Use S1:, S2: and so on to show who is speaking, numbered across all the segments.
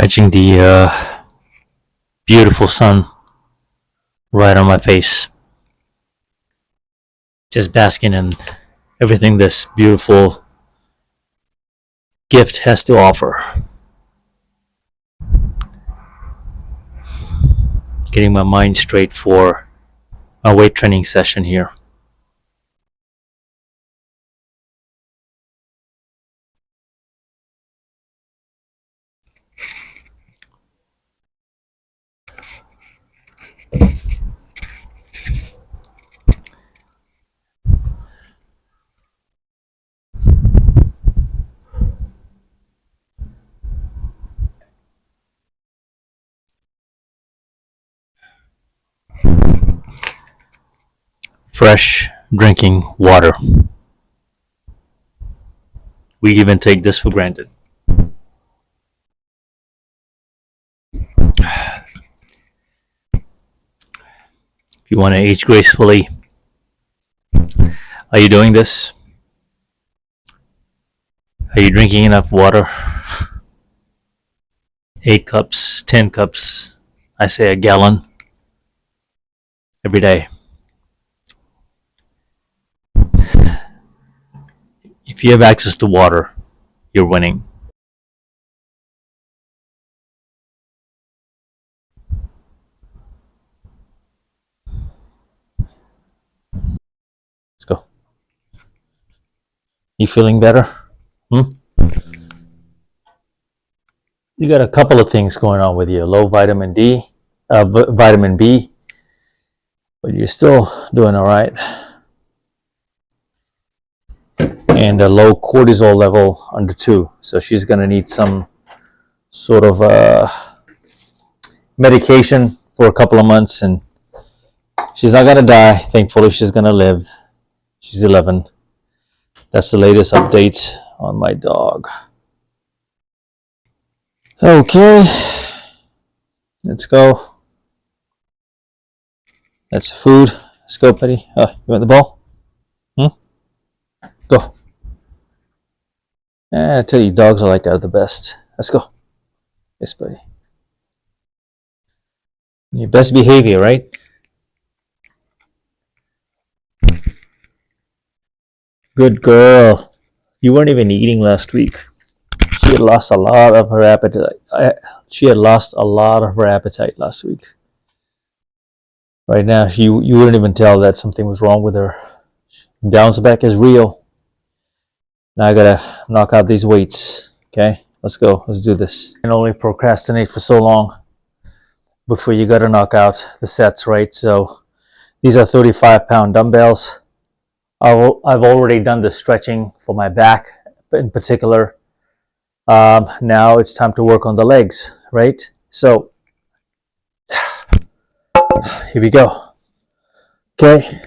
S1: Catching the beautiful sun right on my face. Just basking in everything this beautiful gift has to offer. Getting my mind straight for my weight training session here. Fresh drinking water. We even take this for granted. If you want to age gracefully, are you doing this? Are you drinking enough water? 8 cups, 10 cups, I say a gallon every day. If you have access to water, you're winning. Let's go. You feeling better? You got a couple of things going on with you. Low vitamin vitamin B, but you're still doing all right. And a low cortisol level under 2. So she's going to need some sort of medication for a couple of months, and she's not going to die. Thankfully, she's going to live. She's 11. That's the latest update on my dog. Okay, let's go. That's food. Let's go, buddy. You want the ball? Go. I tell you, dogs are the best. Let's go. Yes, buddy. Your best behavior, right? Good girl. You weren't even eating last week. She had lost a lot of her appetite. Last week. Right now, you wouldn't even tell that something was wrong with her. Bounce back is real. Now I gotta knock out these weights. Okay, let's go. Let's do this. You can only procrastinate for so long before you gotta knock out the sets, right? So these are 35-pound dumbbells. I've already done the stretching for my back in particular. Now it's time to work on the legs, right? So here we go. Okay.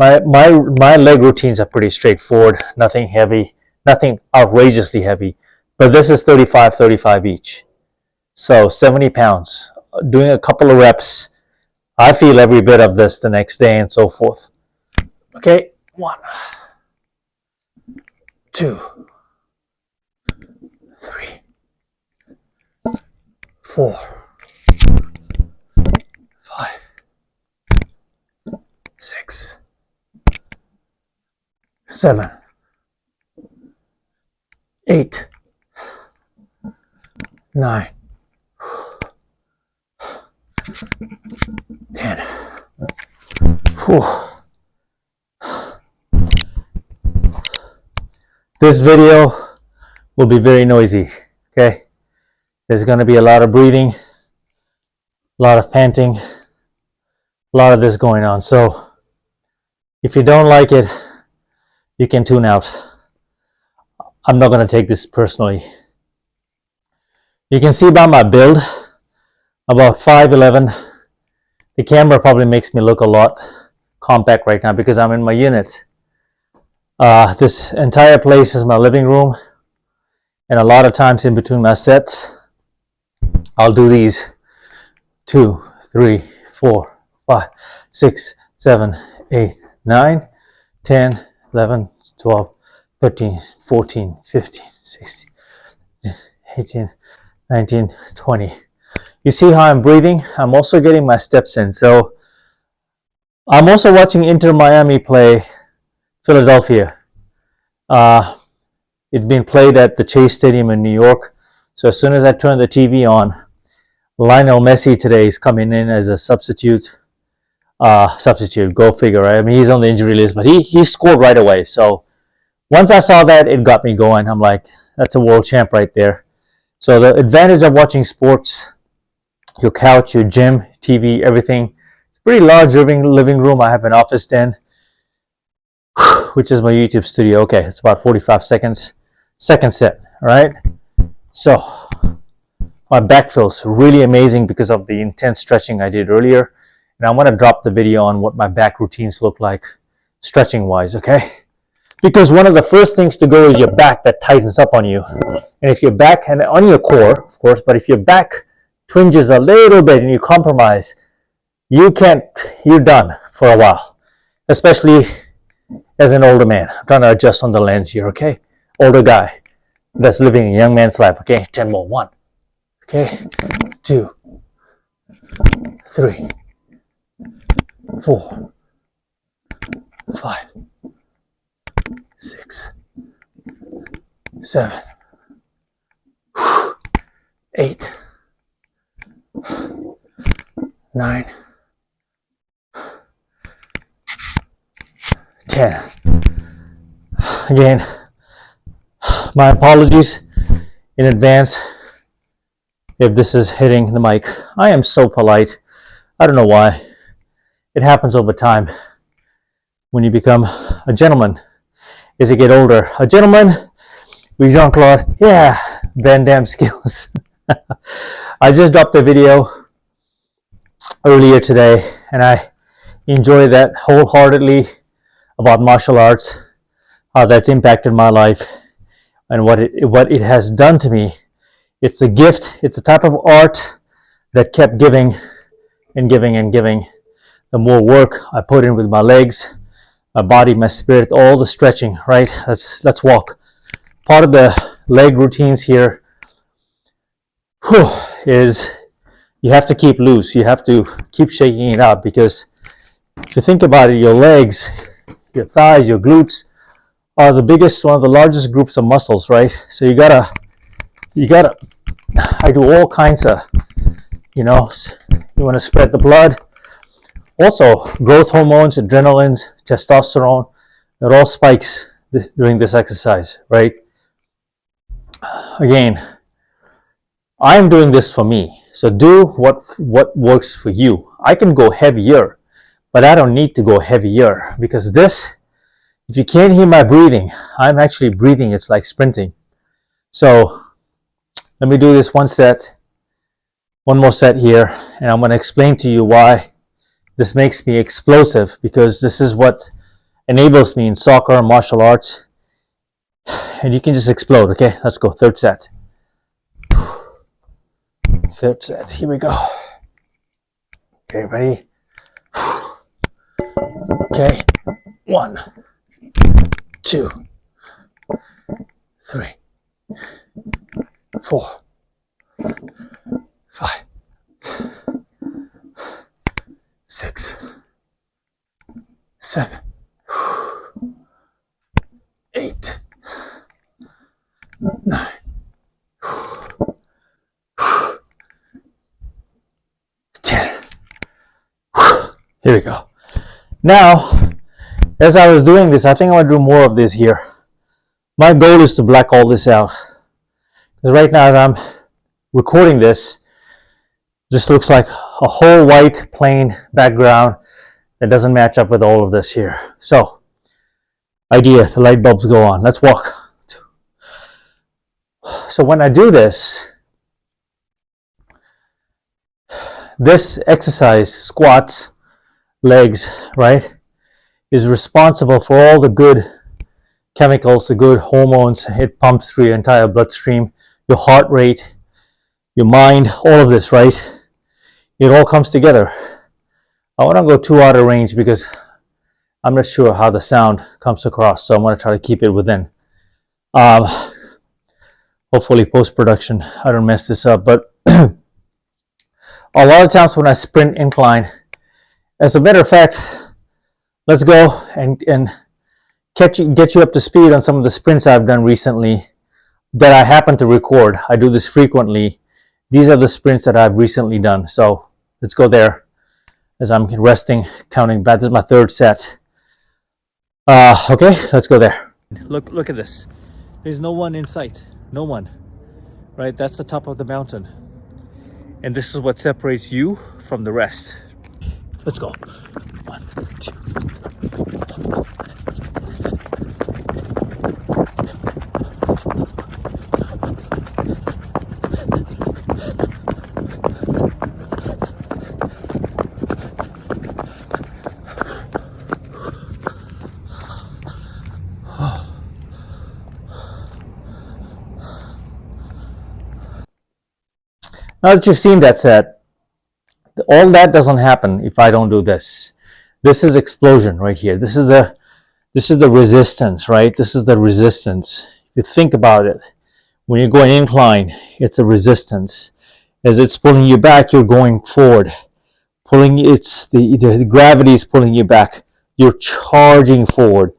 S1: My leg routines are pretty straightforward. Nothing heavy, nothing outrageously heavy. But this is 35 each. So 70 pounds. Doing a couple of reps. I feel every bit of this the next day and so forth. Okay, 1, 2, 3, 4, 5, 6, 7, 8, 9, 10. Whew. This video will be very noisy, okay? There's going to be a lot of breathing, a lot of panting, a lot of this going on. So if you don't like it, you can tune out. I'm not going to take this personally. You can see by my build, about 5'11". The camera probably makes me look a lot compact right now because I'm in my unit. This entire place is my living room, and a lot of times in between my sets, I'll do these 2, 3, 4, 5, 6, 7, 8, 9, 10, 11, 12, 13, 14, 15, 16, 18, 19, 20. You see how I'm breathing? I'm also getting my steps in. So I'm also watching Inter Miami play Philadelphia. It's been played at the Chase Stadium in New York. So as soon as I turn the TV on, Lionel Messi today is coming in as a substitute. Go figure, right? I mean, he's on the injury list, but he scored right away. So once I saw that, it got me going. I'm like, that's a world champ right there. So the advantage of watching sports, your couch, your gym, TV, everything. It's a pretty large living room. I have an office den, which is my YouTube studio. Okay, it's about 45 seconds. Second set, all right? So my back feels really amazing because of the intense stretching I did earlier. And I'm going to drop the video on what my back routines look like stretching wise, okay? Because one of the first things to go is your back that tightens up on you. And if your back, and on your core, of course, but if your back twinges a little bit and you compromise, you're done for a while. Especially as an older man. I'm trying to adjust on the lens here, okay? Older guy that's living a young man's life, okay? 10 more. 1, okay? 2, 3, 4, 5, 6, 7, 8, 9, 10. Again, my apologies in advance if this is hitting the mic. I am so polite. I don't know why. It happens over time when you become a gentleman as you get older. A gentleman with Jean-Claude, yeah, Van Damme skills. I just dropped a video earlier today and I enjoy that wholeheartedly about martial arts, how that's impacted my life and what it has done to me. It's a gift. It's a type of art that kept giving and giving and giving. The more work I put in with my legs, my body, my spirit, all the stretching, right? Let's walk. Part of the leg routines here is you have to keep loose. You have to keep shaking it out because if you think about it, your legs, your thighs, your glutes are the biggest, one of the largest groups of muscles, right? So you gotta, I do all kinds of, you want to spread the blood. Also, growth hormones, adrenalines, testosterone, it all spikes during this exercise, right? Again, I'm doing this for me. So do what works for you. I can go heavier, but I don't need to go heavier because this, if you can't hear my breathing, I'm actually breathing. It's like sprinting. So let me do this one more set here, and I'm going to explain to you why this makes me explosive, because this is what enables me in soccer and martial arts. And you can just explode, okay? Let's go. Third set. Third set. Here we go. Okay, ready? Okay. 1, 2, 3, 4, 5, 6, 7, 8, 9, 10. Here we go. Now, as I was doing this, I think I'm going to do more of this here. My goal is to black all this out. Because right now, as I'm recording this looks like a whole white plain background that doesn't match up with all of this here. So, idea, the light bulbs go on. Let's walk. So when I do this exercise, squats, legs, right, is responsible for all the good chemicals, the good hormones. It pumps through your entire bloodstream, your heart rate, your mind, all of this, right? It all comes together. I want to go too out of range because I'm not sure how the sound comes across, so I'm going to try to keep it within. Hopefully post-production, I don't mess this up. But a lot of times when I sprint incline, as a matter of fact, let's go and get you up to speed on some of the sprints I've done recently that I happen to record. I do this frequently. These are the sprints that I've recently done. So let's go there as I'm resting, counting back. This is my third set. Okay, let's go there. Look at this. There's no one in sight. No one. Right? That's the top of the mountain. And this is what separates you from the rest. Let's go. 1, 2. Now that you've seen that set, all that doesn't happen if I don't do this. This is explosion right here. This is the resistance, right? This is the resistance. If you think about it, when you're going incline, it's a resistance. As it's pulling you back, you're going forward. The gravity is pulling you back. You're charging forward.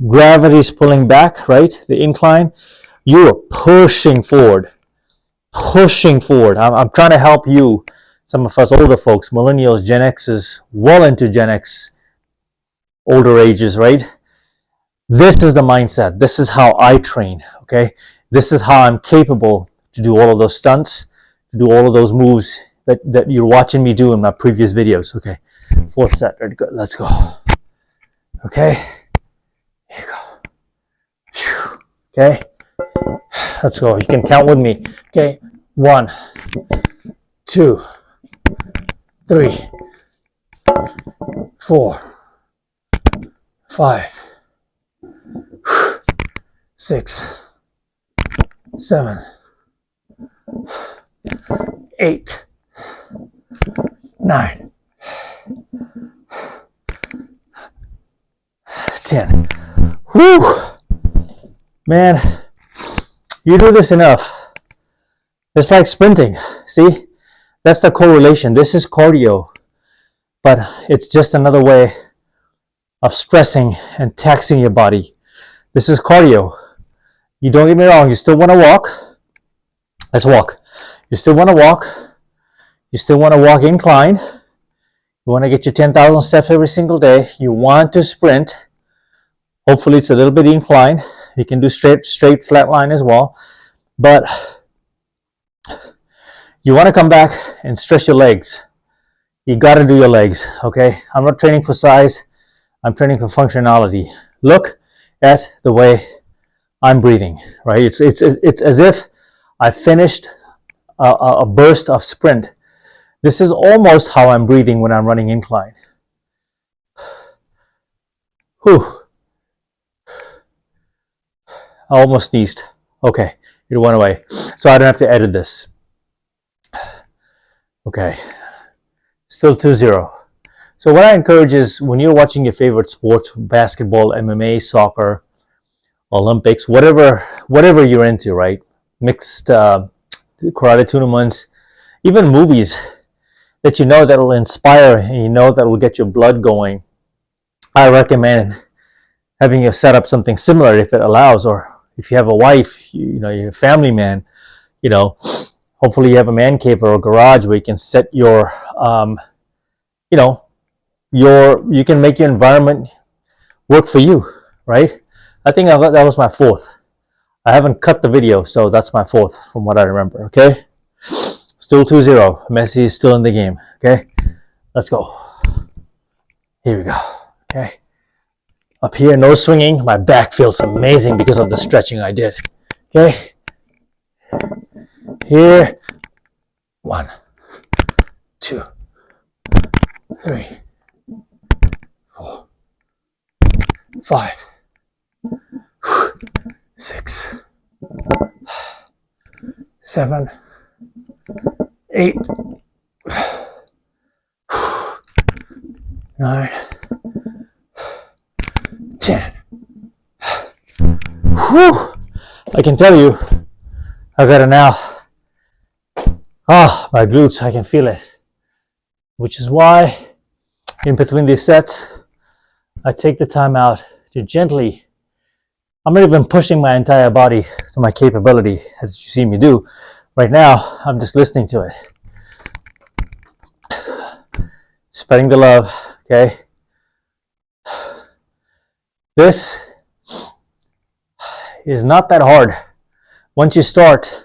S1: Gravity is pulling back, right? The incline. You are pushing forward. I'm trying to help you, some of us older folks, millennials, Gen X's, well into Gen X, older ages, right? This is the mindset. This is how I train, okay? This is how I'm capable to do all of those stunts, to do all of those moves that you're watching me do in my previous videos, okay? Fourth set, ready, go. Let's go. Okay, here you go. Whew. Okay, let's go. You can count with me. Okay, 1, 2, 3, 4, 5, 6, 7, 8, 9, 10. Whew. Man, you do this enough. It's like sprinting. See? That's the correlation. This is cardio, but it's just another way of stressing and taxing your body. This is cardio. You don't get me wrong, you still want to walk. Let's walk. You still want to walk. You still want to walk incline. You want to get your 10,000 steps every single day. You want to sprint. Hopefully it's a little bit incline. You can do straight flat line as well. But you want to come back and stretch your legs. You got to do your legs, okay? I'm not training for size. I'm training for functionality. Look at the way I'm breathing, right? It's as if I finished a burst of sprint. This is almost how I'm breathing when I'm running incline. Whew. I almost sneezed. Okay, it went away. So I don't have to edit this. Okay, still 2-0. So what I encourage is when you're watching your favorite sports, basketball, MMA, soccer, Olympics, whatever you're into, right? Mixed karate tournaments, even movies that you know that will inspire and you know that will get your blood going. I recommend having you set up something similar if it allows, or if you have a wife, you know, you're a family man, you know, hopefully you have a man cave or a garage where you can set your, you know, you can make your environment work for you, right? I think that was my fourth. I haven't cut the video, so that's my fourth from what I remember, okay? Still 2-0. Messi is still in the game, okay? Let's go. Here we go, okay? Up here, no swinging. My back feels amazing because of the stretching I did, okay? Here, 1, 2, 3, 4, 5, 6, 7, 8, 9, 10. Whew. I can tell you, I got it now. Ah, my glutes, I can feel it. Which is why in between these sets, I take the time out to gently, I'm not even pushing my entire body to my capability as you see me do. Right now, I'm just listening to it. Spreading the love, okay? This is not that hard. Once you start,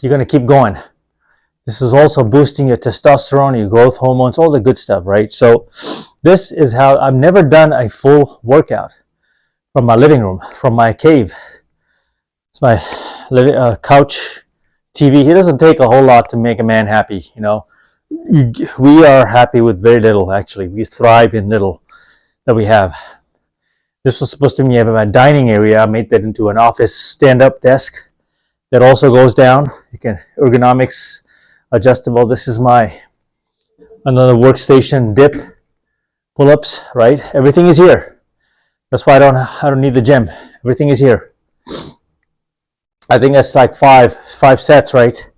S1: you're going to keep going. This is also boosting your testosterone, your growth hormones, all the good stuff, right? So this is how I've never done a full workout from my living room, from my cave. It's my couch TV. It doesn't take a whole lot to make a man happy, you know. We are happy with very little, actually. We thrive in little that we have. This was supposed to be my dining area. I made that into an office stand-up desk that also goes down. You can ergonomics adjustable. This is my another workstation dip pull-ups, right? Everything is here. That's why I don't need the gym. Everything is here. I think that's like five sets, right?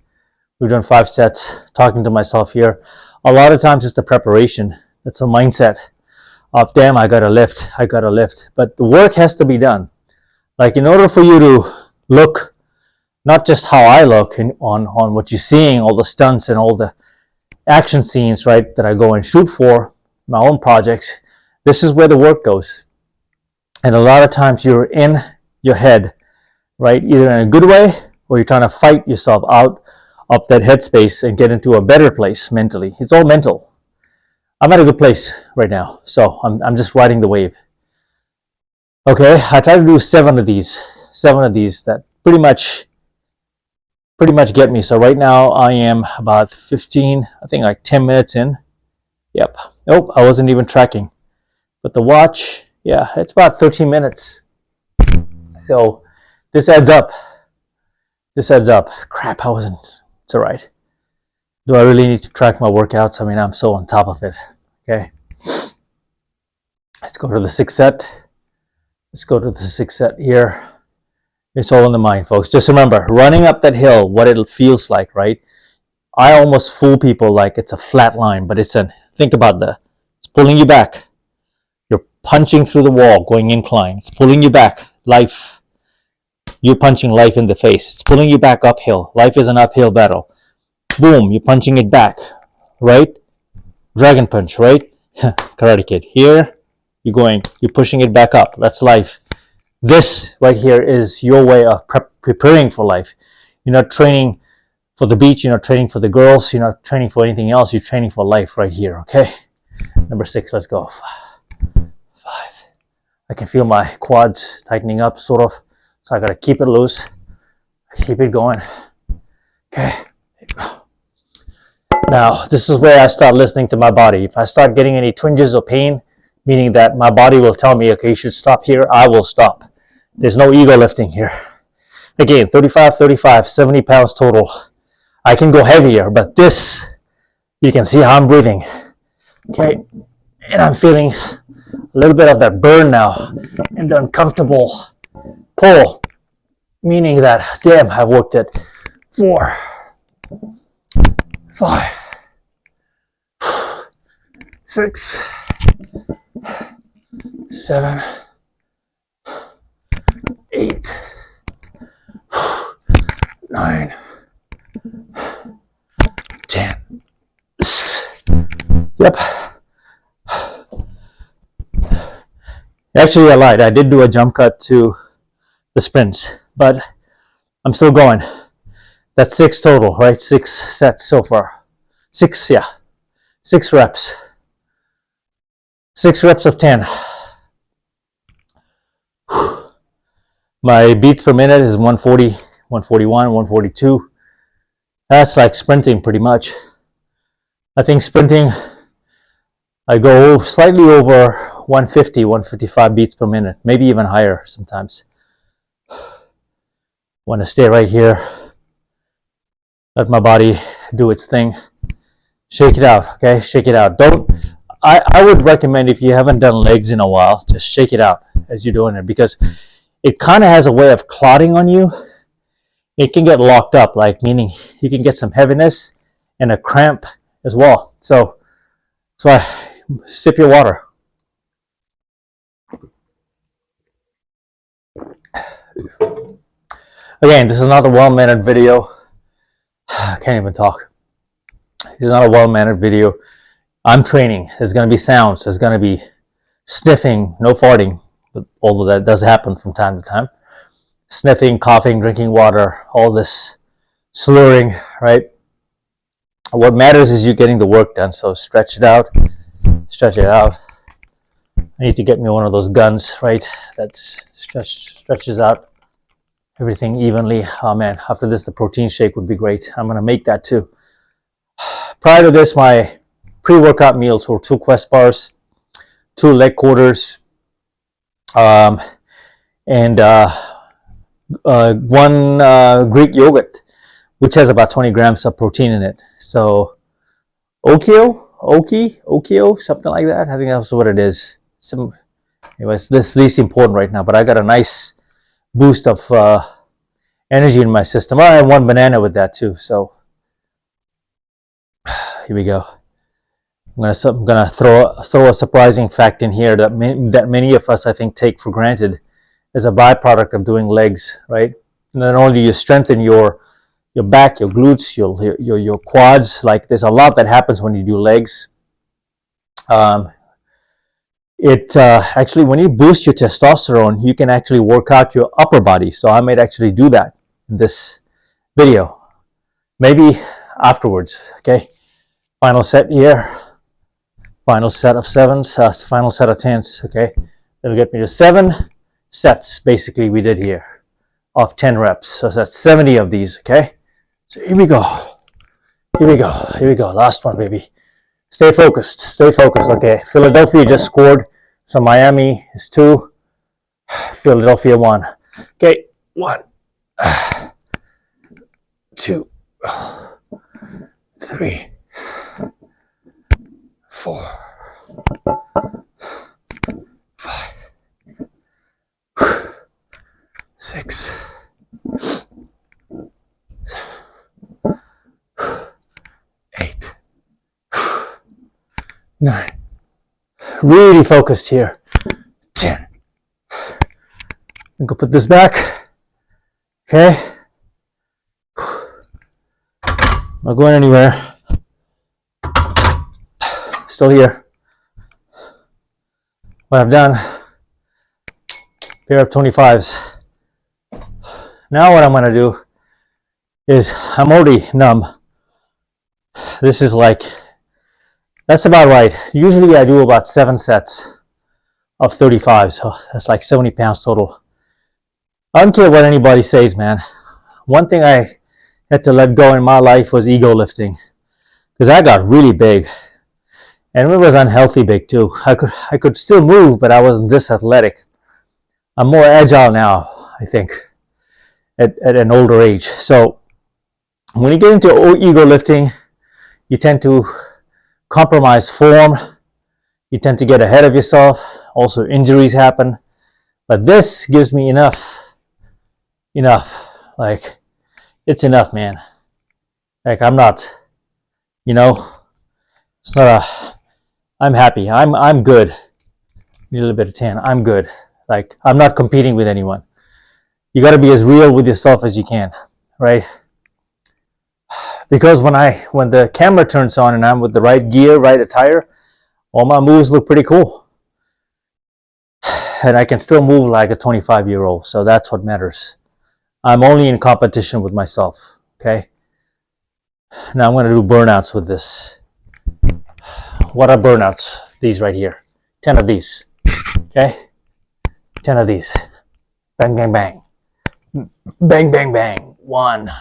S1: We've done 5 sets. Talking to myself here. A lot of times it's the preparation. That's a mindset of damn, I gotta lift. But the work has to be done. Like in order for you to look, not just how I look on what you're seeing, all the stunts and all the action scenes, right, that I go and shoot for, my own projects, this is where the work goes. And a lot of times you're in your head, right, either in a good way or you're trying to fight yourself out of that headspace and get into a better place mentally. It's all mental. I'm at a good place right now, so I'm just riding the wave. Okay, I try to do 7 of these that pretty much get me. So right now I am about 15, I think like 10 minutes in. Yep. Nope, I wasn't even tracking. But the watch, yeah, it's about 13 minutes. So this adds up. Crap, it's all right. Do I really need to track my workouts? I mean, I'm so on top of it. Okay. Let's go to the 6th set. Here. It's all in the mind, folks. Just remember, running up that hill, what it feels like, right? I almost fool people like it's a flat line, but think about it's pulling you back. You're punching through the wall, going incline. It's pulling you back. Life. You're punching life in the face. It's pulling you back uphill. Life is an uphill battle. Boom, you're punching it back, right? Dragon punch, right? Karate Kid. Here, you're pushing it back up. That's life. This right here is your way of preparing for life. You're not training for the beach. You're not training for the girls. You're not training for anything else. You're training for life right here, okay? Number 6, let's go. 5. I can feel my quads tightening up, sort of. So I gotta keep it loose. Keep it going. Okay, there you go. Now, this is where I start listening to my body. If I start getting any twinges or pain, meaning that my body will tell me, okay, you should stop here, I will stop. There's no ego lifting here. Again, 35, 70 pounds total. I can go heavier, but this, you can see how I'm breathing. Okay, and I'm feeling a little bit of that burn now and the uncomfortable pull, meaning that, damn, I've worked it 4, 5, 6, 7, 8, 9, 10. Yep. Actually, I lied. I did do a jump cut to the sprints, but I'm still going. That's 6 total, right? 6 sets so far. 6 reps. 6 reps of 10. My beats per minute is 140, 141, 142. That's like sprinting pretty much. I think sprinting, I go slightly over 150, 155 beats per minute, maybe even higher sometimes. Want to stay right here. Let my body do its thing. Shake it out, okay? Shake it out. I would recommend, if you haven't done legs in a while, just shake it out as you're doing it, because it kind of has a way of clotting on you. it can get locked up, like meaning you can get some heaviness and a cramp as well. So that's why sip your water. Again, this is not a well-mannered video. I can't even talk. This is not a well-mannered video. I'm training. There's going to be sounds. There's going to be sniffing, no farting, but although that does happen from time to time. Sniffing, coughing, drinking water, all this slurring, right? What matters is you getting the work done. So stretch it out, stretch it out. I need to get me one of those guns, right? That stretches out everything evenly. Oh man, after this, the protein shake would be great. I'm going to make that too. Prior to this, my pre-workout meals were 2 Quest bars, 2 leg quarters, and 1 Greek yogurt, which has about 20 grams of protein in it. So Okio, something like that. I think that's what it is. Anyways, this is least important right now, but I got a nice boost of energy in my system. I have 1 banana with that too. So here we go. I'm gonna throw a surprising fact in here that many of us, I think, take for granted as a byproduct of doing legs, right? Not only you strengthen your back, your glutes, your quads. Like there's a lot that happens when you do legs. Actually, when you boost your testosterone, you can actually work out your upper body. So I might actually do that in this video, maybe afterwards. Okay, final set here. Final set of 7s, final set of 10s. Okay, that'll get me to 7 sets. Basically, we did here of 10 reps. So that's 70 of these. Okay, so here we go. Here we go. Last one, baby. Stay focused. Okay, Philadelphia just scored. So Miami is 2. Philadelphia 1. Okay, 1, 2, 3, 4, 5, 6, 8, 9. Really focused here. 10. I'm gonna put this back. Okay. Not going anywhere. Still here. What I've done, pair of 25s. Now what I'm gonna do is, I'm already numb. This is like, that's about right. Usually I do about 7 sets of 35, so that's like 70 pounds total. I don't care what anybody says, man. One thing I had to let go in my life was ego lifting, because I got really big, and it was unhealthy big too. I could still move, but I wasn't this athletic. I'm more agile now, I think, at an older age. So when you get into ego lifting, you tend to compromise form. You tend to get ahead of yourself. Also, injuries happen. But this gives me enough. Like, it's enough, man. Like, I'm not, it's not a, I'm happy. I'm good. Need a little bit of tan. I'm good. Like, I'm not competing with anyone. You got to be as real with yourself as you can, right? Because when the camera turns on and I'm with the right gear, right attire, all my moves look pretty cool. And I can still move like a 25-year-old. So that's what matters. I'm only in competition with myself. Okay. Now I'm going to do burnouts with this. What are burnouts? These right here. 10 of these. Okay. 10 of these. Bang, bang, bang. Bang, bang, bang. 1,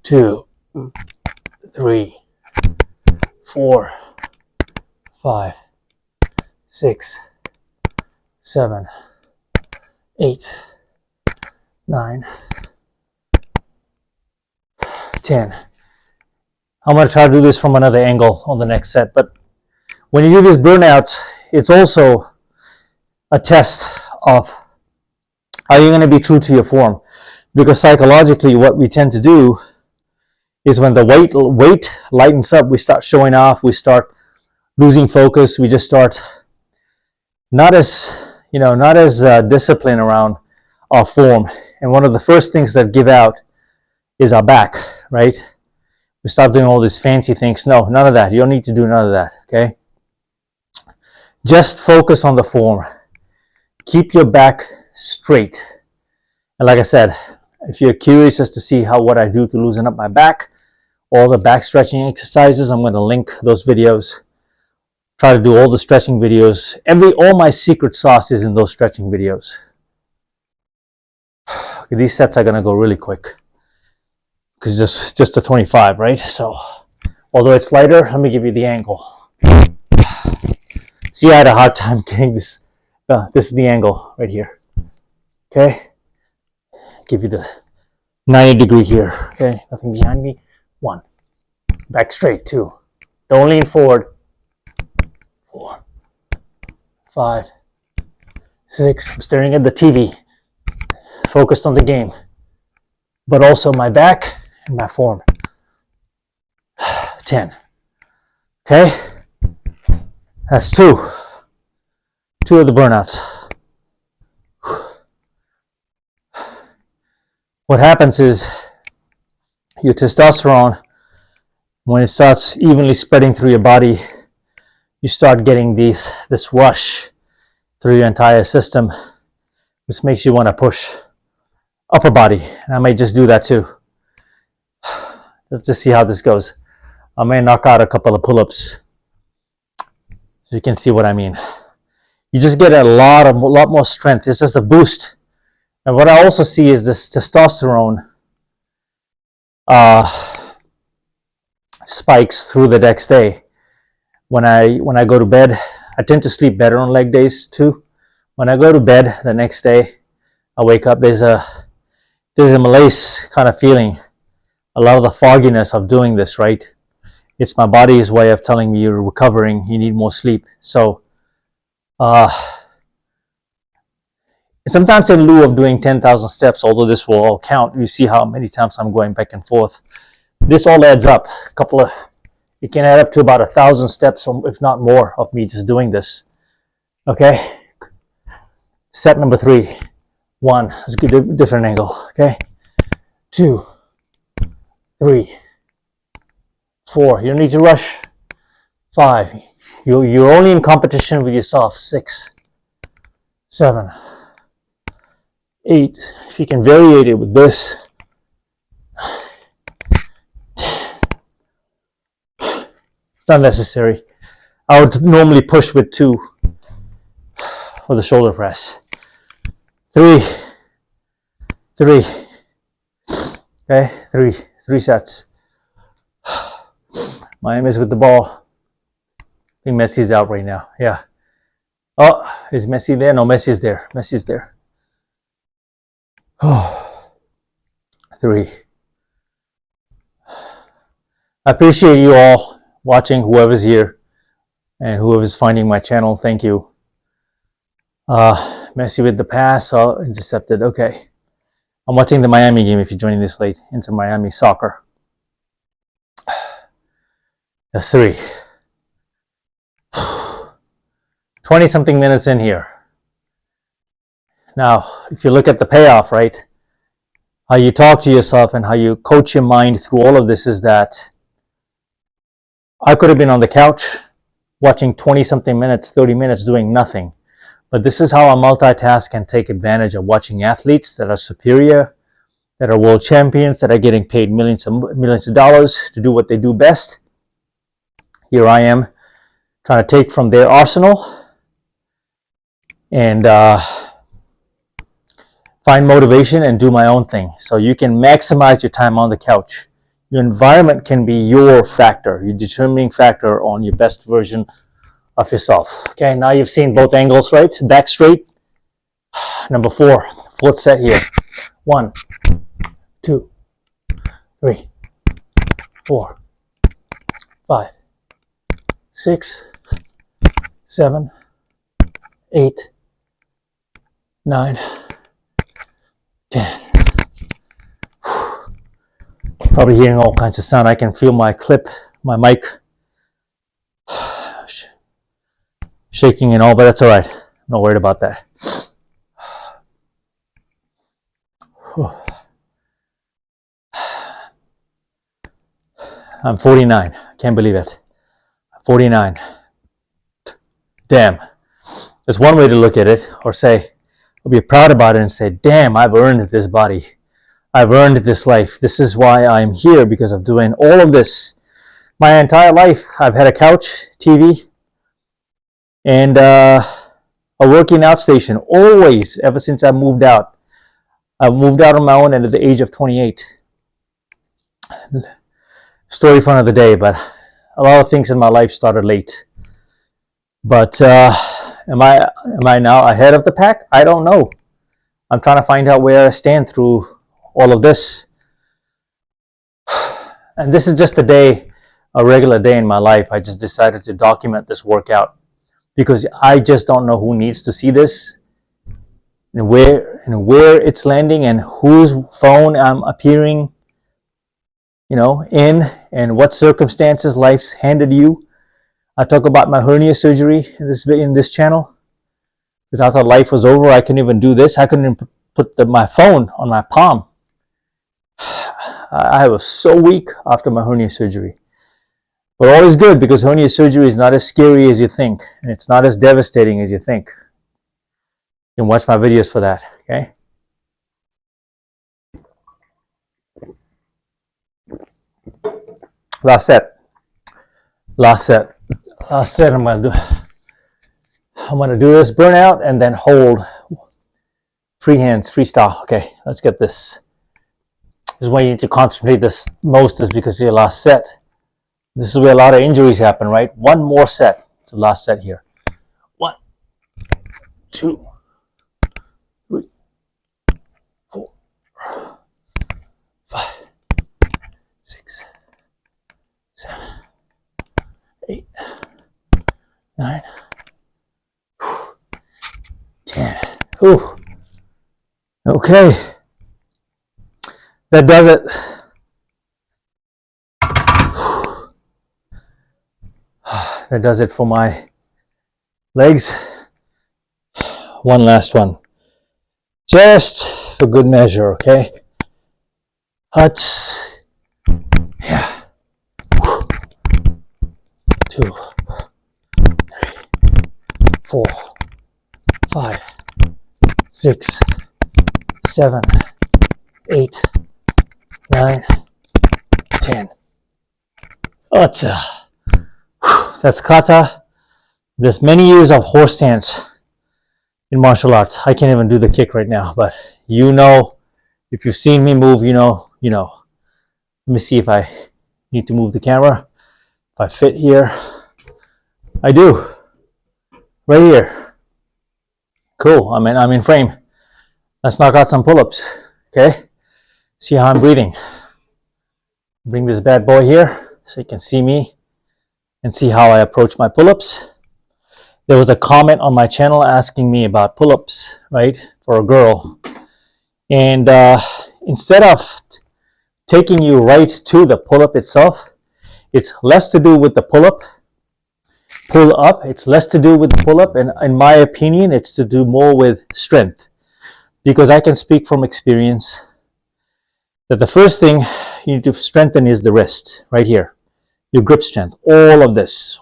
S1: 2, 3, 4, 5, 6, 7, 8, 9, 10. I'm going to try to do this from another angle on the next set. But when you do these burnouts, it's also a test of, are you going to be true to your form? Because psychologically, what we tend to do is when the weight lightens up, we start showing off, we start losing focus, we just start not as disciplined around our form. And one of the first things that give out is our back, right? We start doing all these fancy things. No, none of that. You don't need to do none of that, okay? Just focus on the form. Keep your back straight. And like I said, if you're curious as to see what I do to loosen up my back, all the back stretching exercises, I'm going to link those videos. Try to do all the stretching videos. All my secret sauce is in those stretching videos. Okay, these sets are going to go really quick. Because just a 25, right? So, although it's lighter, let me give you the angle. See, I had a hard time getting this. This is the angle right here. Okay? Give you the 90-degree here. Okay? Nothing behind me. 1. Back straight. 2. Don't lean forward. 4. 5. 6. I'm staring at the TV. Focused on the game. But also my back and my form. 10. Okay? That's 2. 2 of the burnouts. What happens is your testosterone, when it starts evenly spreading through your body, you start getting this rush through your entire system. This makes you want to push upper body. And I might just do that too. Let's just see how this goes. I may knock out a couple of pull-ups so you can see what I mean. You just get a lot more strength. It's just a boost. And what I also see is this testosterone spikes through the next day. When I go to bed, I tend to sleep better on leg days too. When I go to bed the next day, I wake up, there's a malaise kind of feeling. A lot of the fogginess of doing this, right? It's my body's way of telling me you're recovering, you need more sleep. So, sometimes in lieu of doing 10,000 steps, although this will all count, you see how many times I'm going back and forth. This all adds up. It can add up to about 1,000 steps, if not more, of me just doing this. Okay? Set number 3. 1. Let's get a different angle. Okay? 2. 3. 4. You don't need to rush. 5. You're only in competition with yourself. 6. 7. 8. If you can variate it with this. It's not necessary. I would normally push with 2 for the shoulder press. 3. Okay, 3 sets. Miami's with the ball. I think Messi's out right now. Yeah. Oh, is Messi there? No, Messi's there. Messi's there. Oh, 3. I appreciate you all watching, whoever's here and whoever's finding my channel. Thank you. Messi with the pass. Oh, intercepted. Okay. I'm watching the Miami game if you're joining this late. Into Miami soccer. That's 3. 20-something minutes in here. Now, if you look at the payoff, right? How you talk to yourself and how you coach your mind through all of this is that I could have been on the couch watching 20-something minutes, 30 minutes doing nothing. But this is how I multitask and take advantage of watching athletes that are superior, that are world champions, that are getting paid millions of dollars to do what they do best. Here I am trying to take from their arsenal and find motivation and do my own thing. So you can maximize your time on the couch. Your environment can be your factor, your determining factor on your best version of yourself. Okay, now you've seen both angles, right? Back straight. Number 4, 4th set here. 1, 2, 3, 4, 5, 6, 7, 8, 9, 10. Probably hearing all kinds of sound. I can feel my mic shaking and all, but that's all right. I'm not worried about that. I'm 49. Can't believe it. 49. Damn. There's one way to look at it, or say, I'll be proud about it and say, damn, I've earned this body. I've earned this life. This is why I'm here, because of doing all of this. My entire life, I've had a couch, TV, and a working out station. Always, ever since I moved out. I moved out on my own at the age of 28. Story for another day, but a lot of things in my life started late. But am I now ahead of the pack? I don't know. I'm trying to find out where I stand through all of this. And this is just a regular day in my life. I just decided to document this workout because I just don't know who needs to see this and where it's landing and whose phone I'm appearing, in, and what circumstances life's handed you. I talk about my hernia surgery in this channel because I thought life was over. I couldn't even do this. I couldn't even put my phone on my palm. I was so weak after my hernia surgery. But all is good because hernia surgery is not as scary as you think, and it's not as devastating as you think. You can watch my videos for that, okay? Last set. I'm gonna do this burnout and then hold. Free hands, freestyle. Okay, let's get this. This is why you need to concentrate this most, is because your last set. This is where a lot of injuries happen, right? One more set. It's the last set here. 1, 2, 3, 4, 5, 6, 7, 8, 9, 10. Ooh. Okay. That does it. That does it for my legs. One last one. Just for good measure, okay? Yeah. 2, 3, 4, 5, 6, 7, 8, 9, 10. That's kata. There's many years of horse stance in martial arts. I can't even do the kick right now, but if you've seen me move, you know. Let me see if I need to move the camera. If I fit here. I do. Right here. Cool. I'm in frame. Let's knock out some pull-ups. Okay? See how I'm breathing. Bring this bad boy here so you can see me and see how I approach my pull-ups. There was a comment on my channel asking me about pull-ups, right, for a girl. And instead of taking you right to the pull-up itself, it's less to do with the pull-up. It's less to do with the pull-up, and in my opinion, it's to do more with strength. Because I can speak from experience that the first thing you need to strengthen is the wrist, right here. Your grip strength, all of this.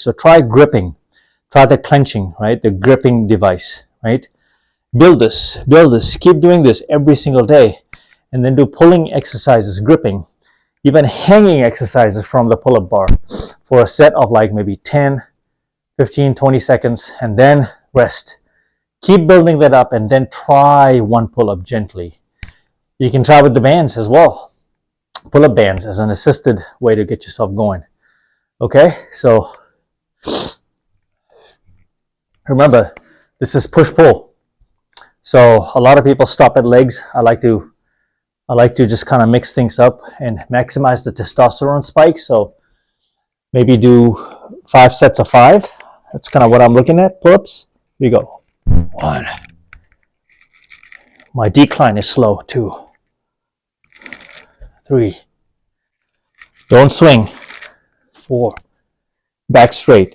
S1: So try gripping, try the clenching, right? The gripping device, right? Build this, keep doing this every single day. And then do pulling exercises, gripping, even hanging exercises from the pull-up bar for a set of like maybe 10, 15, 20 seconds, and then rest. Keep building that up and then try one pull-up gently. You can try with the bands as well. Pull-up bands as an assisted way to get yourself going. Okay, so remember, this is push-pull. So a lot of people stop at legs. I like to just kind of mix things up and maximize the testosterone spike. So maybe do 5 sets of 5. That's kind of what I'm looking at. Pull-ups. Here we go. 1. My decline is slow. 2, 3, Don't swing. 4. Back straight.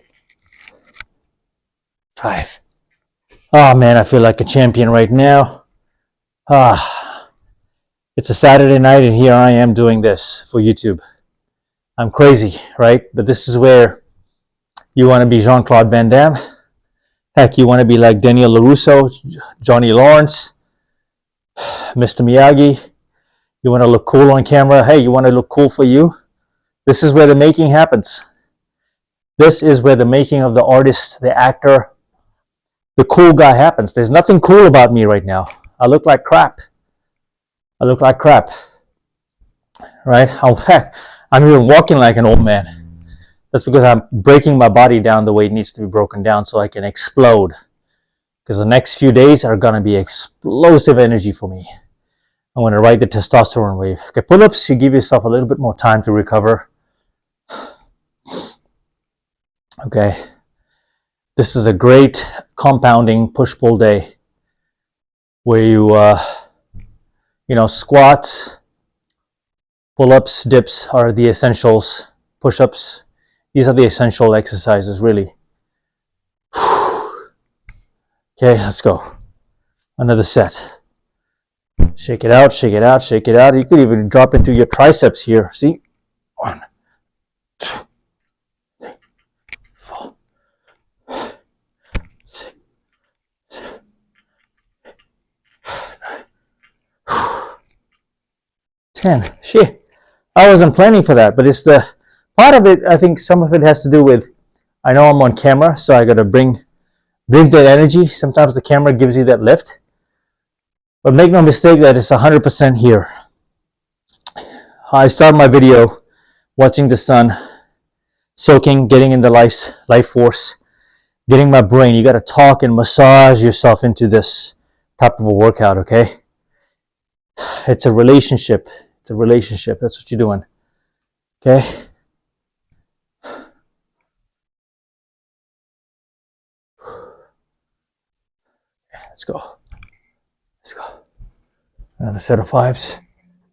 S1: 5. Oh man, I feel like a champion right now. It's a Saturday night and here I am doing this for YouTube. I'm crazy, right? But this is where you want to be Jean-Claude Van Damme. Heck, you want to be like Daniel LaRusso, Johnny Lawrence, Mr. Miyagi. You want to look cool on camera. Hey, you want to look cool for you? This is where the making happens. This is where the making of the artist, the actor, the cool guy happens. There's nothing cool about me right now. I look like crap. Right? I'm even walking like an old man. That's because I'm breaking my body down the way it needs to be broken down so I can explode. Because the next few days are going to be explosive energy for me. I'm going to ride the testosterone wave. Okay, pull-ups, you give yourself a little bit more time to recover. Okay. This is a great compounding push-pull day where you squats, pull-ups, dips are the essentials. Push-ups, these are the essential exercises, really. Okay, let's go. Another set. Shake it out, shake it out, shake it out. You could even drop into your triceps here. See? 1, 2, 3, 4, 6, 7, 10. Shit. I wasn't planning for that, but it's the part of it. I think some of it has to do with, I know I'm on camera, so I got to bring that energy. Sometimes the camera gives you that lift. But make no mistake that it's 100% here. I start my video watching the sun, soaking, getting in the life force, getting my brain. You got to talk and massage yourself into this type of a workout, okay? It's a relationship. It's a relationship. That's what you're doing, okay? Let's go. Let's go. Another set of 5s.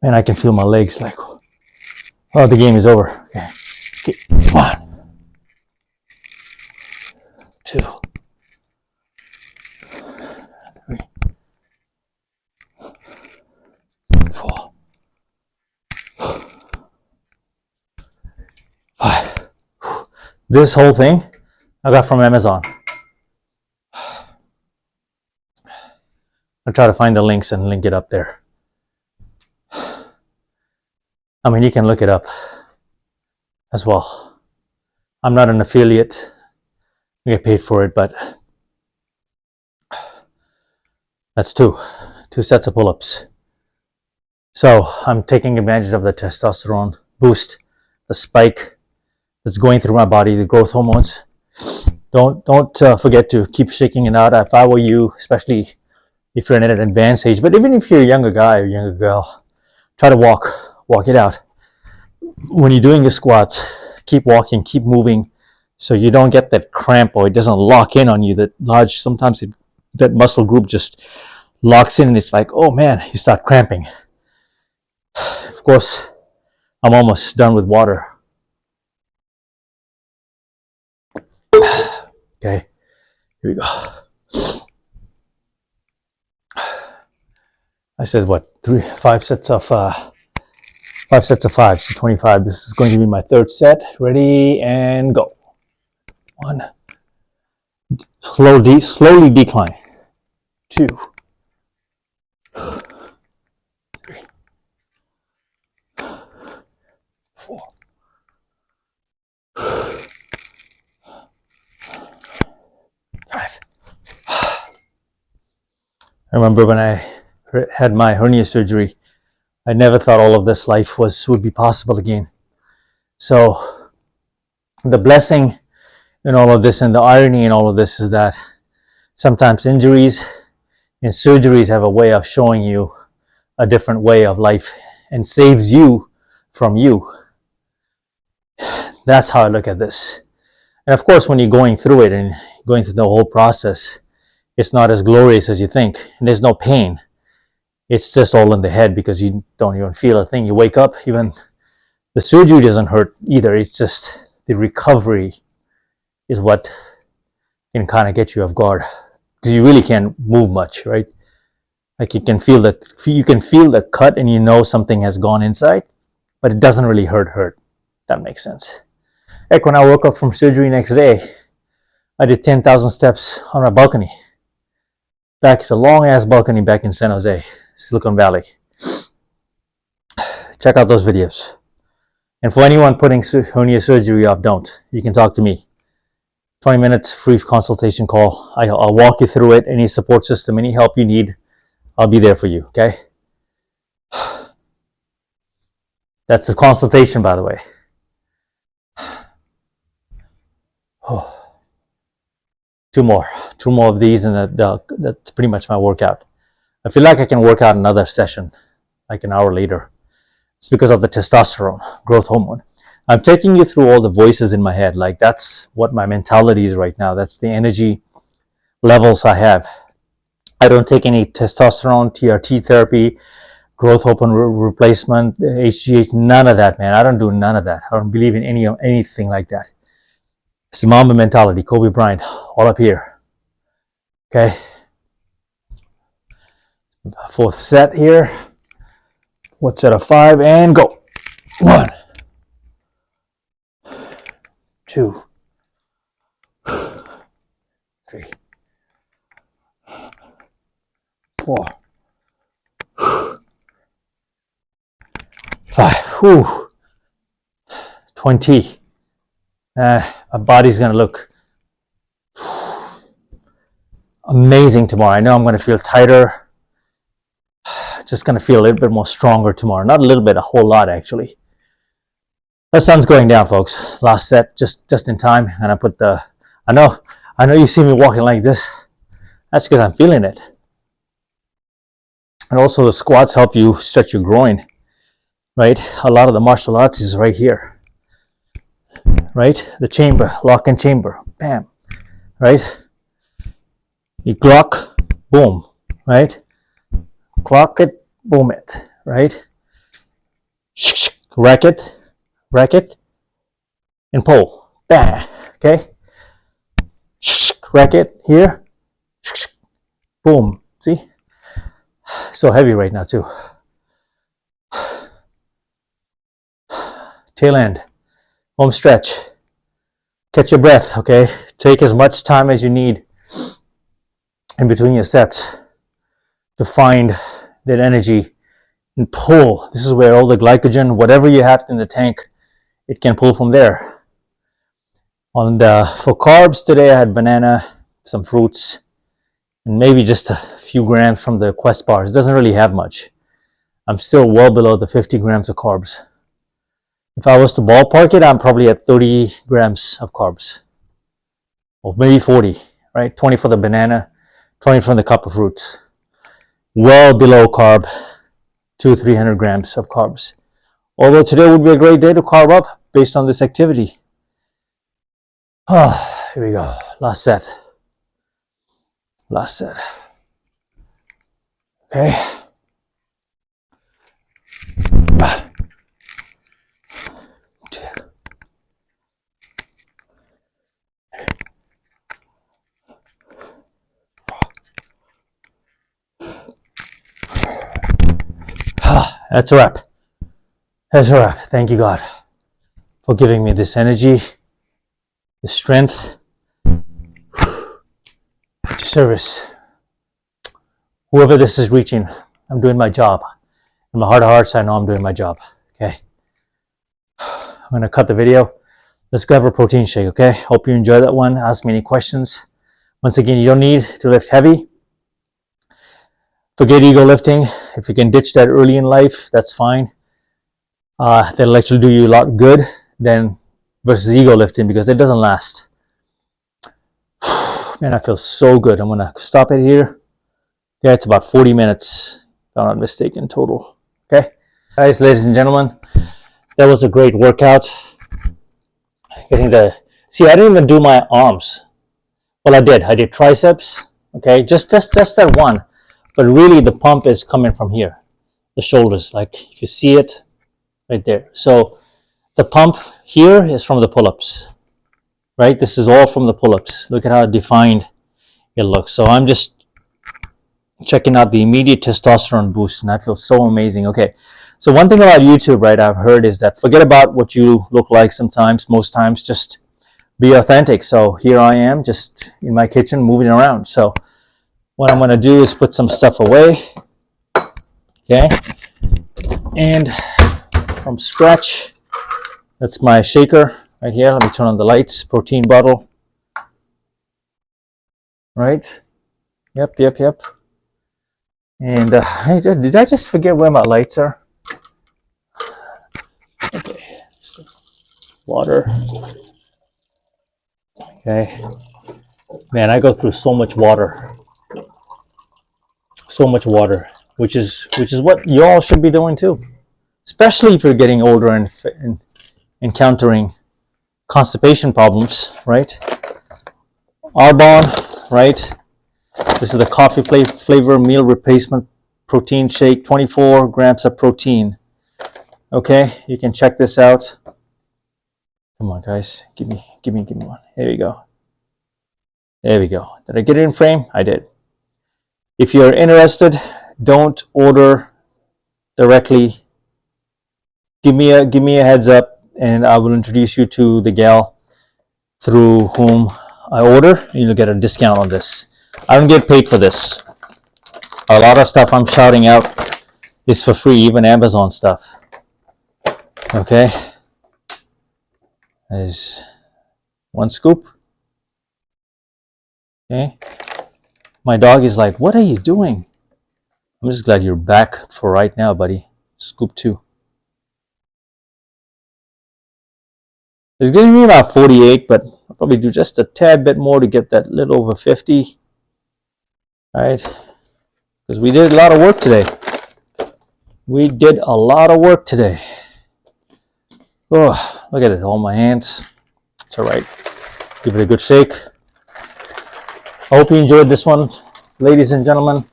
S1: Man, I can feel my legs like, oh, the game is over. Okay. 1, 2, 3, 4, 5. This whole thing I got from Amazon. I'll try to find the links and link it up there. I mean, you can look it up as well. I'm not an affiliate. I get paid for it, but that's 2 sets of pull-ups. So I'm taking advantage of the testosterone boost, the spike that's going through my body, the growth hormones. Don't forget to keep shaking it out. If I were you, especially if you're in an advanced age, but even if you're a younger guy or younger girl, try to walk it out. When you're doing your squats, keep walking, keep moving, so you don't get that cramp or it doesn't lock in on you. Sometimes that muscle group just locks in and it's like, oh man, you start cramping. Of course, I'm almost done with water. Okay, here we go. I said what? 5 sets of 5 so 25. This is going to be my 3rd set. Ready and go. 1. Slowly decline. 2. 3. 4. 5. I remember when I had my hernia surgery, I never thought all of this life would be possible again. So the blessing in all of this and the irony in all of this is that sometimes injuries and surgeries have a way of showing you a different way of life and saves you from you. That's how I look at this. And of course, when you're going through it and going through the whole process, it's not as glorious as you think. And there's no pain. It's just all in the head because you don't even feel a thing. You wake up, even The surgery doesn't hurt either. It's just the recovery is what can kind of get you off guard, because you really can't move much, right? Like you can feel the cut, and you know something has gone inside, but it doesn't really hurt. That makes sense. Like when I woke up from surgery next day, I did 10,000 steps on my balcony. It's a long ass balcony back in San Jose, Silicon Valley. Check out those videos. And for anyone putting hernia surgery off, don't. You can talk to me. 20 minutes free consultation call. I'll walk you through it. Any support system, any help you need, I'll be there for you, okay? That's the consultation, by the way. Two more of these, and that's pretty much my workout. I feel like I can work out another session, like an hour later. It's because of the testosterone, growth hormone. I'm taking you through all the voices in my head. Like that's what my mentality is right now. That's the energy levels I have. I don't take any testosterone, TRT therapy, growth hormone replacement, HGH, none of that, man. I don't do none of that. I don't believe in anything like that. It's the Mamba mentality, Kobe Bryant, all up here. Okay. Fourth set here. What set of 5 and go. 1, 2, 3, 4, 5. 20. My body's gonna look amazing tomorrow. I know I'm gonna feel tighter. Just gonna feel a little bit more stronger tomorrow. Not a little bit, a whole lot actually. The sun's going down, folks. Last set, just in time. And I put the, I know you see me walking like this. That's because I'm feeling it. And also the squats help you stretch your groin, right? A lot of the martial arts is right here, right? The chamber, lock and chamber, bam, right? You Glock, boom, right? Clock it, boom it, right? Rack it, and pull, bang, okay? Rack it here, boom, see? So heavy right now too. Tail end, home stretch. Catch your breath, okay? Take as much time as you need in between your sets to find that energy and pull. This is where all the glycogen, whatever you have in the tank, it can pull from there. And for carbs today, I had banana, some fruits, and maybe just a few grams from the Quest bars. It doesn't really have much. I'm still well below the 50 grams of carbs. If I was to ballpark it, I'm probably at 30 grams of carbs. Or maybe 40, right? 20 for the banana, 20 from the cup of fruits. Well below carb, 200-300 grams of carbs. Although today would be a great day to carb up based on this activity. Oh, here we go. Last set. Okay. That's a wrap. Thank you, God, for giving me this energy, the strength, service. Whoever this is reaching, I'm doing my job. In my heart of hearts, I know I'm doing my job. Okay. I'm going to cut the video. Let's go have a protein shake, okay? Hope you enjoyed that one. Ask me any questions. Once again, you don't need to lift heavy. Forget ego lifting. If you can ditch that early in life, that's fine. That'll actually do you a lot good than versus ego lifting, because it doesn't last. Man, I feel so good. I'm gonna stop it here. Yeah, it's about 40 minutes, if I'm not mistaken, total. Okay, guys, ladies and gentlemen, that was a great workout. I didn't even do my arms. Well, I did triceps. Okay, just that one. But really, the pump is coming from here, the shoulders, like if you see it right there. So The pump here is from the pull-ups, right? This is all from the pull-ups. Look at how defined it looks. So I'm just checking out the immediate testosterone boost, and I feel so amazing. Okay, so one thing about YouTube, right, I've heard is that forget about what you look like sometimes, most times, just be authentic. So here I am, just in my kitchen, moving around. So what I'm gonna do is put some stuff away, okay? And from scratch, that's my shaker right here. Let me turn on the lights. Protein bottle. Right? Yep. And did I just forget where my lights are? Okay. Water. Okay. Man, I go through so much water. So much water, which is what you all should be doing too. Especially if you're getting older and encountering constipation problems, right? Arbonne, right? This is the coffee flavor meal replacement protein shake, 24 grams of protein. Okay, you can check this out. Come on, guys, give me one. Here we go. There we go. Did I get it in frame? I did. If you're interested, don't order directly. Give me a heads up, and I will introduce you to the gal through whom I order, and you'll get a discount on this. I don't get paid for this. A lot of stuff I'm shouting out is for free, even Amazon stuff. Okay. There's one scoop. Okay. My dog is like, what are you doing? I'm just glad you're back for right now, buddy. Scoop 2. It's giving me about 48, but I'll probably do just a tad bit more to get that little over 50. Right? Because we did a lot of work today. Oh, look at it, all my hands. It's all right. Give it a good shake. I hope you enjoyed this one, ladies and gentlemen.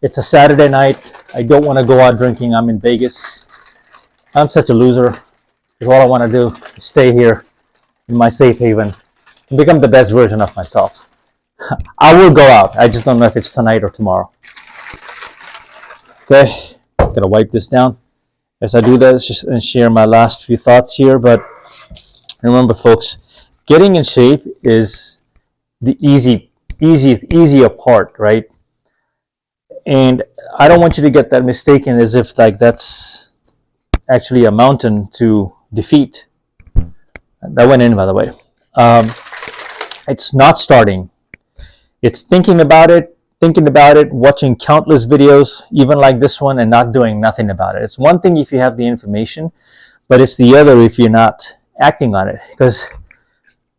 S1: It's a Saturday night. I don't want to go out drinking. I'm in Vegas. I'm such a loser. All I want to do is stay here in my safe haven and become the best version of myself. I will go out. I just don't know if it's tonight or tomorrow. Okay, gotta wipe this down. As I do that, just and share my last few thoughts here. But remember, folks, getting in shape is the easier part, right? And I don't want you to get that mistaken as if like that's actually a mountain to defeat. That went in, by the way. It's not starting. It's thinking about it, watching countless videos, even like this one, and not doing nothing about it. It's one thing if you have the information, but it's the other if you're not acting on it. Because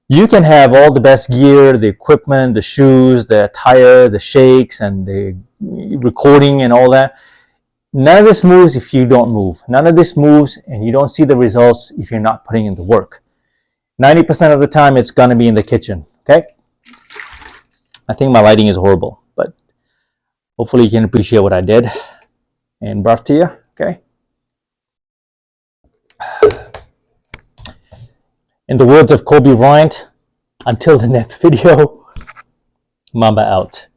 S1: you can have all the best gear, the equipment, the shoes, the attire, the shakes, and the recording and all that. None of this moves if you don't move. None of this moves, and you don't see the results if you're not putting in the work. 90% of the time, it's going to be in the kitchen, okay? I think my lighting is horrible, but hopefully you can appreciate what I did and brought to you, okay? In the words of Kobe Bryant, until the next video, Mamba out.